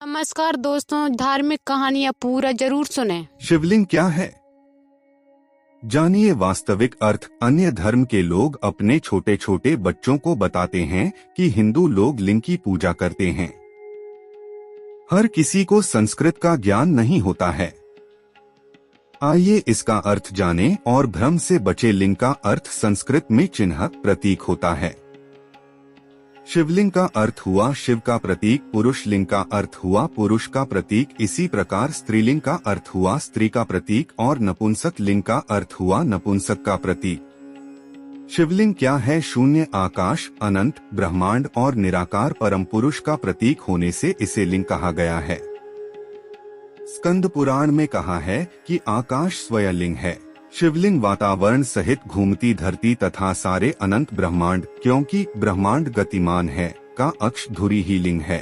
नमस्कार दोस्तों, धार्मिक कहानियाँ पूरा जरूर सुने। शिवलिंग क्या है? जानिए वास्तविक अर्थ। अन्य धर्म के लोग अपने छोटे छोटे बच्चों को बताते हैं कि हिंदू लोग लिंग की पूजा करते हैं। हर किसी को संस्कृत का ज्ञान नहीं होता है। आइए इसका अर्थ जानें और भ्रम से बचे। लिंग का अर्थ संस्कृत में चिन्ह, प्रतीक होता है। शिवलिंग का अर्थ हुआ शिव का प्रतीक, पुरुष लिंग का अर्थ हुआ पुरुष का प्रतीक, इसी प्रकार स्त्रीलिंग का अर्थ हुआ स्त्री का प्रतीक और नपुंसक लिंग का अर्थ हुआ नपुंसक का प्रतीक। शिवलिंग क्या है? शून्य, आकाश, अनंत, ब्रह्मांड और निराकार परम पुरुष का प्रतीक होने से इसे लिंग कहा गया है। स्कंद पुराण में कहा है कि आकाश स्वयं लिंग है। शिवलिंग वातावरण सहित घूमती धरती तथा सारे अनंत ब्रह्मांड, क्योंकि ब्रह्मांड गतिमान है, का अक्ष धुरी ही लिंग है।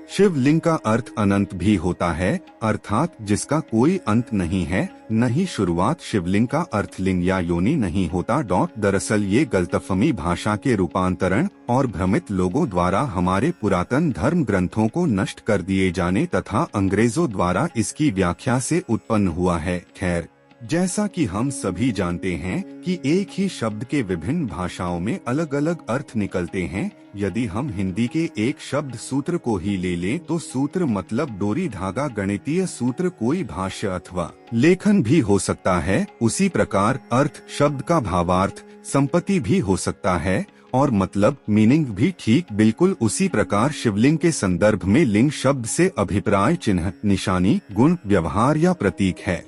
शिवलिंग का अर्थ अनंत भी होता है, अर्थात जिसका कोई अंत नहीं है, न ही शुरुआत। शिवलिंग का अर्थ लिंग या योनि नहीं होता। दरअसल ये गलतफहमी भाषा के रूपांतरण और भ्रमित लोगों द्वारा हमारे पुरातन धर्म ग्रंथों को नष्ट कर दिए जाने तथा अंग्रेजों द्वारा इसकी व्याख्या से उत्पन्न हुआ है। खैर, जैसा कि हम सभी जानते हैं कि एक ही शब्द के विभिन्न भाषाओं में अलग अलग अर्थ निकलते हैं। यदि हम हिंदी के एक शब्द सूत्र को ही ले लें तो सूत्र मतलब डोरी, धागा, गणितीय सूत्र कोई भाष्य अथवा लेखन भी हो सकता है। उसी प्रकार अर्थ शब्द का भावार्थ, संपत्ति भी हो सकता है और मतलब, मीनिंग भी ठीक बिल्कुल उसी प्रकार शिवलिंग के संदर्भ में लिंग शब्द से अभिप्राय चिन्ह, निशानी, गुण, व्यवहार या प्रतीक है।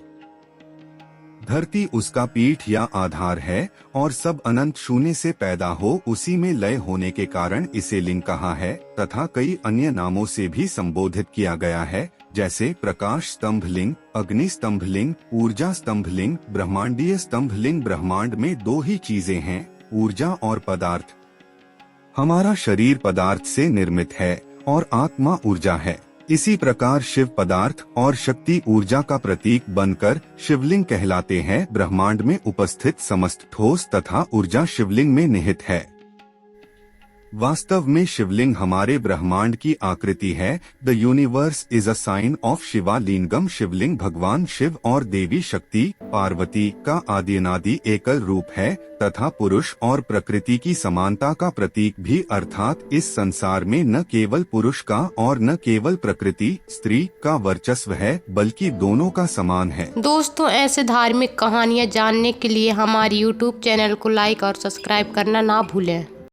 धरती उसका पीठ या आधार है और सब अनंत शून्य से पैदा हो उसी में लय होने के कारण इसे लिंग कहा है तथा कई अन्य नामों से भी संबोधित किया गया है, जैसे प्रकाश स्तंभ लिंग, अग्नि स्तंभ लिंग, ऊर्जा स्तंभ लिंग, ब्रह्मांडीय स्तंभ लिंग। ब्रह्मांड में दो ही चीजें हैं, ऊर्जा और पदार्थ। हमारा शरीर पदार्थ से निर्मित है और आत्मा ऊर्जा है। इसी प्रकार शिव पदार्थ और शक्ति ऊर्जा का प्रतीक बनकर शिवलिंग कहलाते हैं। ब्रह्मांड में उपस्थित समस्त ठोस तथा ऊर्जा शिवलिंग में निहित है। वास्तव में शिवलिंग हमारे ब्रह्मांड की आकृति है। The universe is a sign of Shiva lingam. शिवलिंग भगवान शिव और देवी शक्ति पार्वती का आदिनादि एकल रूप है तथा पुरुष और प्रकृति की समानता का प्रतीक भी, अर्थात इस संसार में न केवल पुरुष का और न केवल प्रकृति स्त्री का वर्चस्व है, बल्कि दोनों का समान है। दोस्तों, ऐसे धार्मिक कहानियाँ जानने के लिए हमारे YouTube चैनल को लाइक और सब्सक्राइब करना ना भूलें।